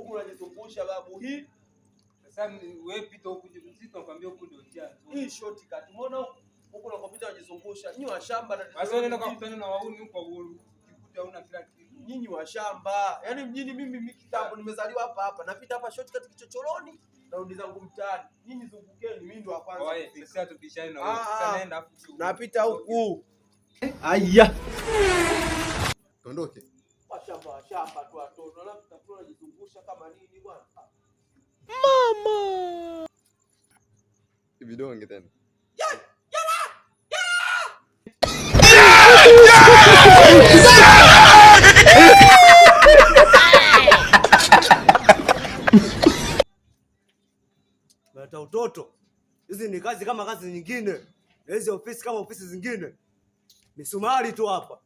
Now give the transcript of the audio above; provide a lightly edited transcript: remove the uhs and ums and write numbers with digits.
huku unajizungusha babu hii. Sasa wewe pita huku jimzito nakwambia huku ndio njia. Hii shortcut. Umeona huku unakopita unajizungusha. Nyinyi wa shamba na sasa unaenda kukutana na wauni huko uhuru. Ukikuta huna kila kitu. Nyinyi wa shamba. Yaani mjini mimi kitambo nimezaliwa hapa. Napita hapa shortcut kichochoroni narudi zangu mtaani. Nyinyi zungukeni mimi ndo wa kwanza. Wewe sasa tupishane na wewe. Sasa naenda afu. Napita huku. Aya. Tuondoke. Shamba tu watoto. Alafu tafuna unajizungusha kama nini bwana? Mama. Vidonge tena. Mata utoto. Hizi ni kazi kama kazi nyingine. Na hizi ofisi kama ofisi zingine. Misumari tu hapa.